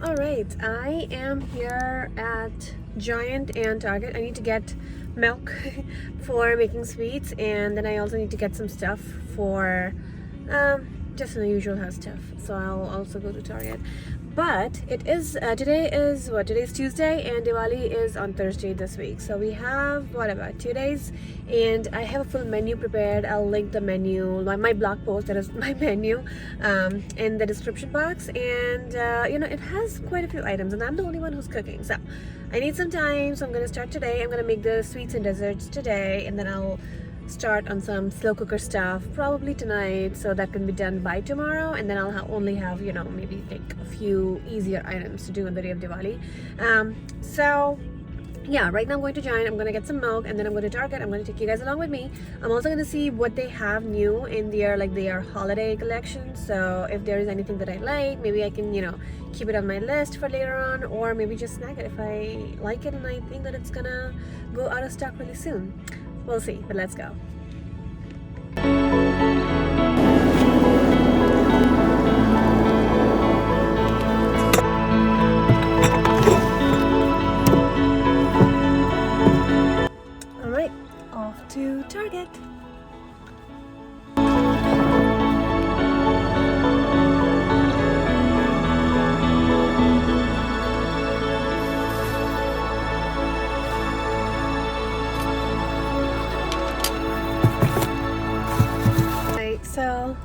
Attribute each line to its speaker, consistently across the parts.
Speaker 1: Alright, I am here at Giant and Target. I need to get milk for making sweets, and then I also need to get some stuff for just the usual house stuff. So I'll also go to Target. But it is today is what? Today's Tuesday, and Diwali is on Thursday this week. So we have what, about 2 days, and I have a full menu prepared. I'll link the menu, my blog post, that is my menu, in the description box. And it has quite a few items, and I'm the only one who's cooking. So I need some time, so I'm gonna start today. I'm gonna make the sweets and desserts today, and then I'll start on some slow cooker stuff probably tonight, so that can be done by tomorrow, and then I'll only have maybe like a few easier items to do on the day of Diwali. So yeah, right now I'm going to Giant. I'm gonna get some milk, and then I'm going to Target. I'm going to take you guys along with me. I'm also going to see what they have new in their holiday collection. So if there is anything that I like, maybe I can keep it on my list for later on, or maybe just snag it if I like it and I think that it's gonna go out of stock really soon. We'll see, but let's go. All right, off to Target. So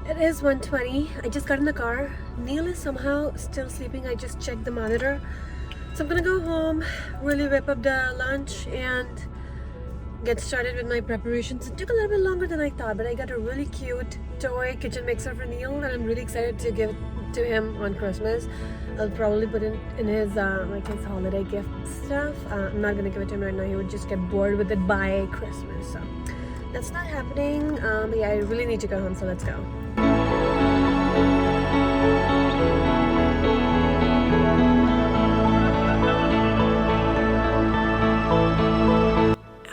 Speaker 1: it is 1:20. I just got in the car. Neal is somehow still sleeping. I just checked the monitor. So I'm gonna go home, really whip up the lunch, and get started with my preparations. It took a little bit longer than I thought, but I got a really cute toy kitchen mixer for Neal, and I'm really excited to give it to him on Christmas. I'll probably put it in his his holiday gift stuff. I'm not gonna give it to him right now. He would just get bored with it by Christmas. So that's not happening. But yeah, I really need to go home, so let's go.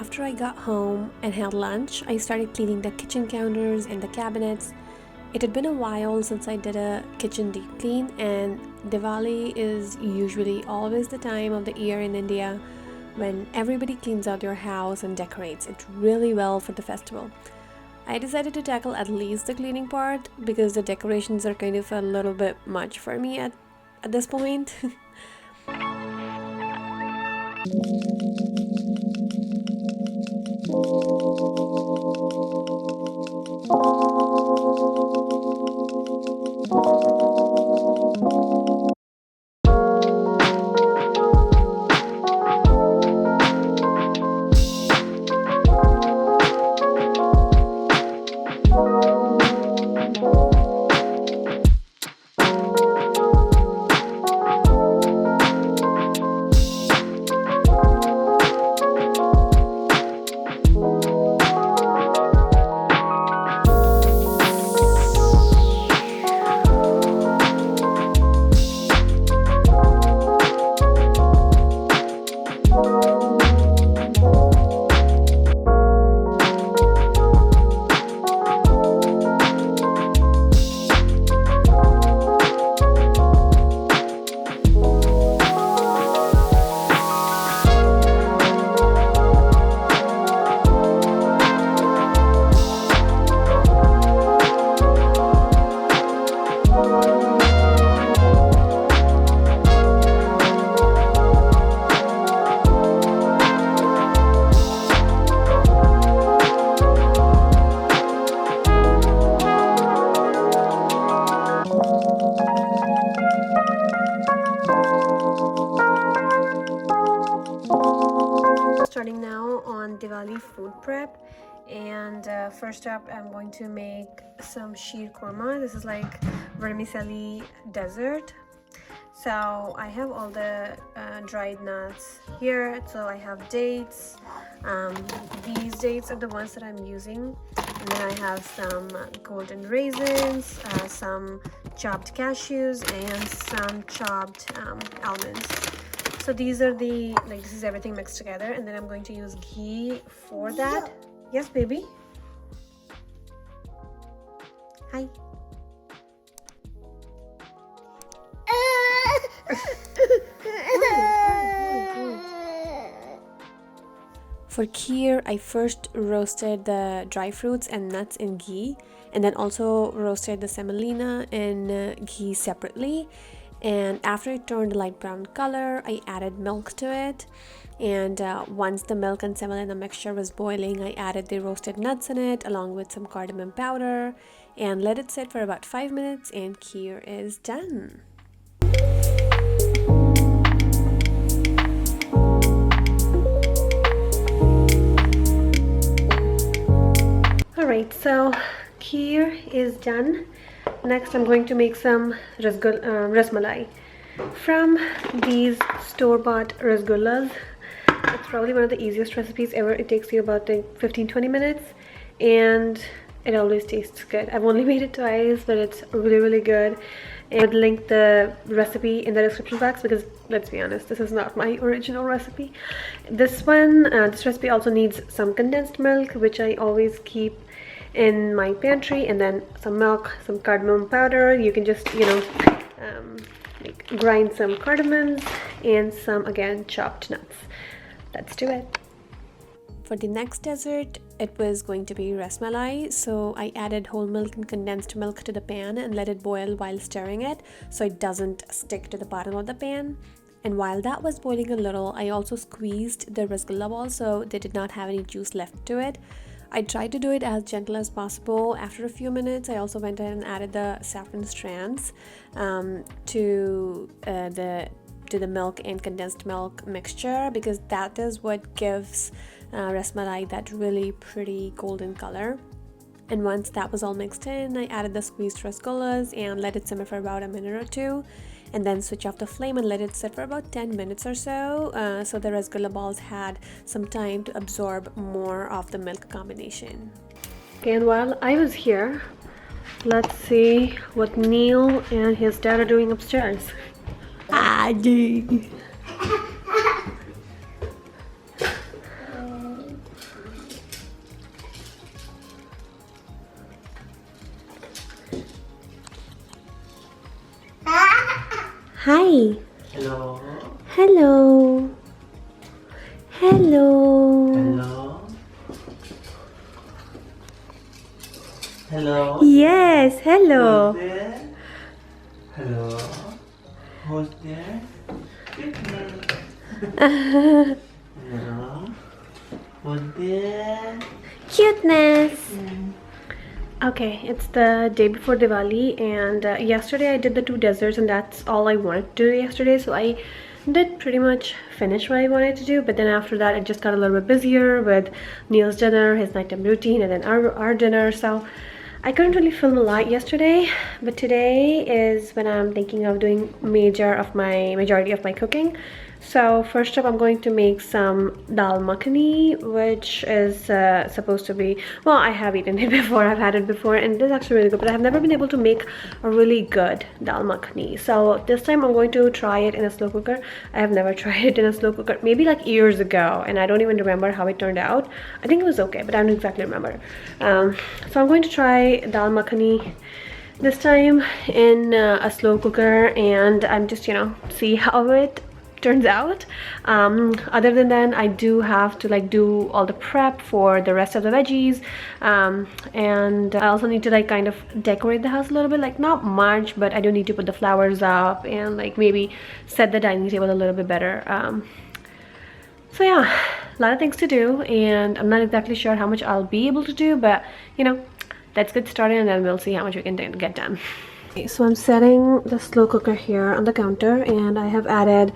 Speaker 1: After I got home and had lunch, I started cleaning the kitchen counters and the cabinets. It had been a while since I did a kitchen deep clean, and Diwali is usually always the time of the year in India when everybody cleans out their house and decorates it really well for the festival. I decided to tackle at least the cleaning part because the decorations are kind of a little bit much for me at this point. Starting now on Diwali food prep, and first up I'm going to make some sheer korma. This is like vermicelli dessert. So I have all the dried nuts here. So I have dates. These dates are the ones that I'm using, and then I have some golden raisins, some chopped cashews, and some chopped almonds. So these are this is everything mixed together, and then I'm going to use ghee for that. Yes, baby. Hi. For kheer, I first roasted the dry fruits and nuts in ghee, and then also roasted the semolina in ghee separately. And after it turned a light brown color, I added milk to it. And once the milk and semolina mixture was boiling, I added the roasted nuts in it along with some cardamom powder and let it sit for about 5 minutes, and kheer is done. Alright, so kheer is done. Next I'm going to make some rasmalai from these store-bought rasgullas. It's probably one of the easiest recipes ever. It takes you about 15-20 minutes and it always tastes good. I've only made it twice, but it's really good. And I'll link the recipe in the description box because let's be honest, this is not my original recipe. This recipe also needs some condensed milk, which I always keep in my pantry, and then some milk, some cardamom powder. You can just, grind some cardamoms and some, again, chopped nuts. Let's do it. For the next dessert, it was going to be rasmalai. So I added whole milk and condensed milk to the pan and let it boil while stirring it so it doesn't stick to the bottom of the pan. And while that was boiling a little, I also squeezed the rasgulla ball so they did not have any juice left to it. I tried to do it as gentle as possible. After a few minutes, I also went ahead and added the saffron strands to the milk and condensed milk mixture, because that is what gives rasmalai that really pretty golden color. And once that was all mixed in, I added the squeezed rasgullas and let it simmer for about a minute or two, and then switch off the flame and let it sit for about 10 minutes or so, so the rasgulla balls had some time to absorb more of the milk combination. Okay, and while I was here, let's see what Neal and his dad are doing upstairs. Adi. Hi.
Speaker 2: Hello.
Speaker 1: Hello. Hello.
Speaker 2: Hello. Hello.
Speaker 1: Yes, hello.
Speaker 2: Who's there? Hello. Who's there? Hello. Who's there?
Speaker 1: Cuteness. Okay, it's the day before Diwali, and yesterday I did the 2 desserts, and that's all I wanted to do yesterday. So I did pretty much finish what I wanted to do, but then after that it just got a little bit busier with Neal's dinner, his nighttime routine, and then our dinner. So I couldn't really film a lot yesterday, but today is when I'm thinking of doing majority of my cooking. So first up, I'm going to make some dal makhani, which is supposed to be, well, I have eaten it before, I've had it before, and it is actually really good, but I have never been able to make a really good dal makhani. So this time I'm going to try it in a slow cooker. I have never tried it in a slow cooker, maybe like years ago, and I don't even remember how it turned out. I think it was okay, but I don't exactly remember. So I'm going to try dal makhani this time in a slow cooker, and I'm just, see how it turns out. Other than that, I do have to do all the prep for the rest of the veggies, and I also need to kind of decorate the house a little bit, not much, but I do need to put the flowers up and maybe set the dining table a little bit better. So yeah, a lot of things to do, and I'm not exactly sure how much I'll be able to do, but let's get started and then we'll see how much we can get done. Okay, so I'm setting the slow cooker here on the counter, and I have added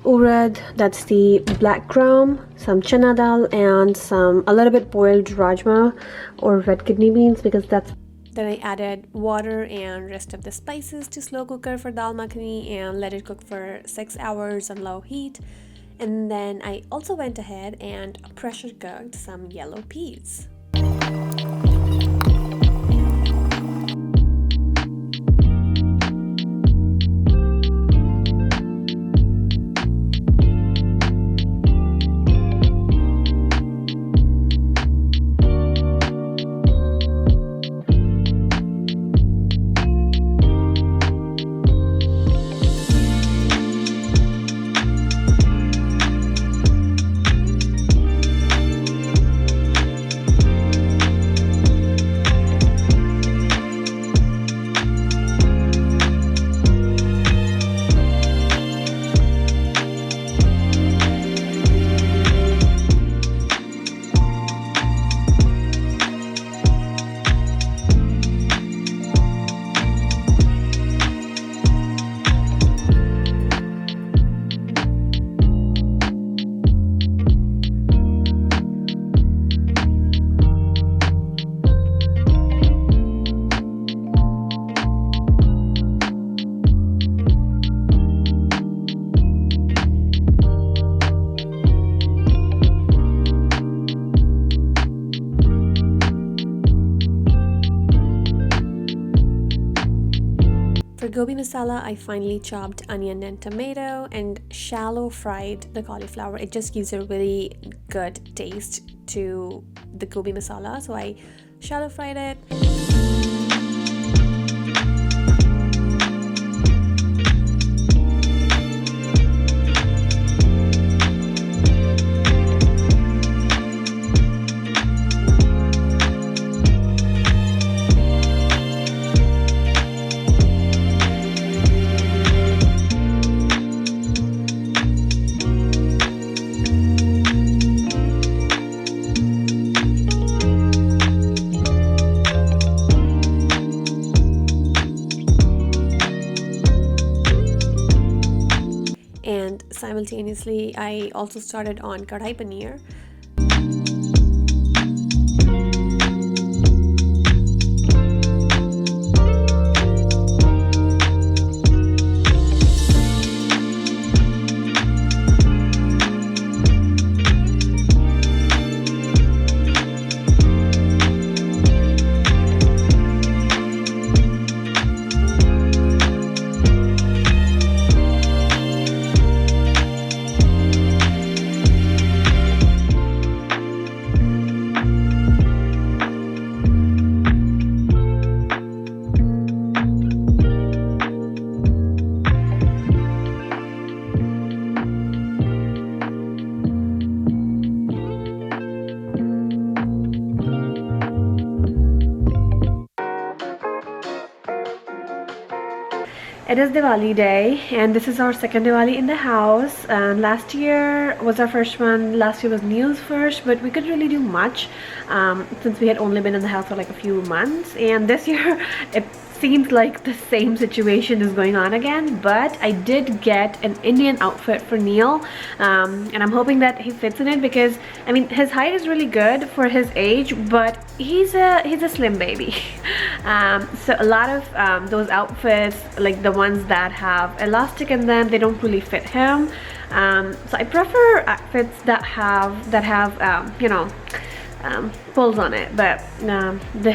Speaker 1: urad, that's the black gram, some chana dal, and a little bit boiled rajma or red kidney beans, because that's. Then I added water and rest of the spices to slow cooker for dal makhani and let it cook for 6 hours on low heat. And then I also went ahead and pressure cooked some yellow peas. gobi masala, I finally chopped onion and tomato and shallow fried the cauliflower. It just gives a really good taste to the gobi masala, so I shallow fried it. And simultaneously I also started on kadhai paneer. It is Diwali day, and this is our second Diwali in the house. And last year was our first one. Last year was Neal's first, but we couldn't really do much since we had only been in the house for like a few months. And this year, it seems like the same situation is going on again. But I did get an Indian outfit for Neal, and I'm hoping that he fits in it because I mean his height is really good for his age, but he's a slim baby. So a lot of those outfits, like the ones that have elastic in them, they don't really fit him. So I prefer outfits that have you know, pulls on it, but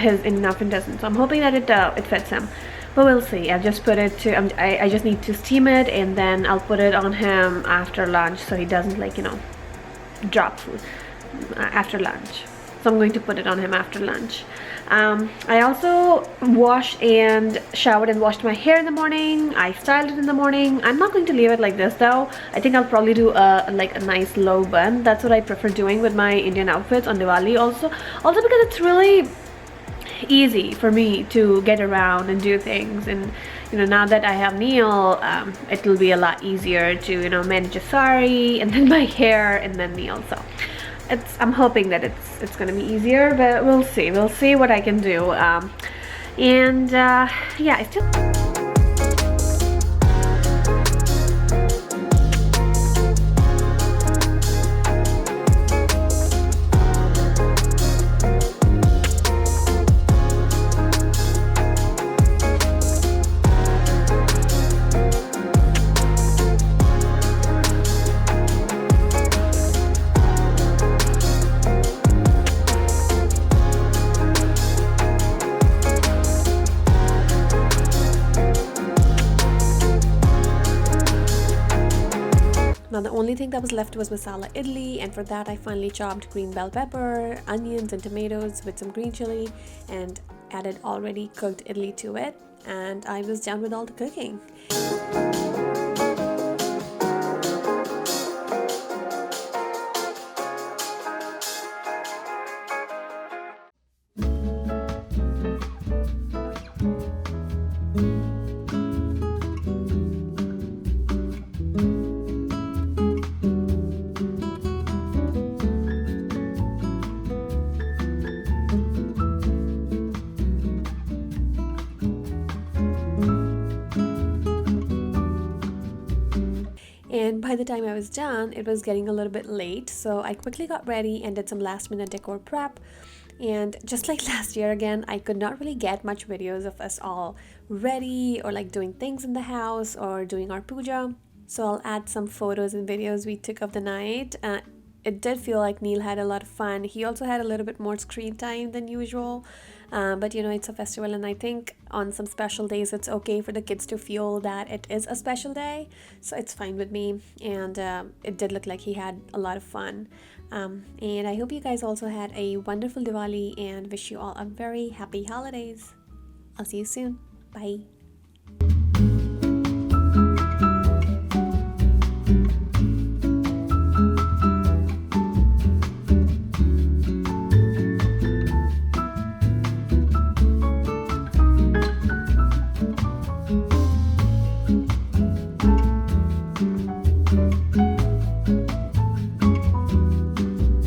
Speaker 1: his enough and doesn't. So I'm hoping that it fits him, but we'll see. I'll just put it to I just need to steam it, and then I'll put it on him after lunch so he doesn't, like, you know, drop food after lunch. So I'm going to put it on him after lunch. I also washed and showered and washed my hair in the morning. I styled it in the morning. I'm not going to leave it like this though. I think I'll probably do a nice low bun. That's what I prefer doing with my Indian outfits on Diwali also because it's really easy for me to get around and do things. And you know, now that I have Neal, it'll be a lot easier to, you know, manage a sari and then my hair and then Neal. So I'm hoping that it's gonna be easier, but we'll see what I can do. Yeah, I still Now the only thing that was left was masala idli, and for that I finally chopped green bell pepper, onions and tomatoes with some green chili and added already cooked idli to it, and I was done with all the cooking. And by the time I was done, it was getting a little bit late, so I quickly got ready and did some last minute decor prep. And just like last year again, I could not really get much videos of us all ready or like doing things in the house or doing our puja. So I'll add some photos and videos we took of the night. it did feel like Neal had a lot of fun. He also had a little bit more screen time than usual. But you know, it's a festival, and I think on some special days it's okay for the kids to feel that it is a special day. So it's fine with me. And it did look like he had a lot of fun. And I hope you guys also had a wonderful Diwali and wish you all a very happy holidays. I'll see you soon. Bye.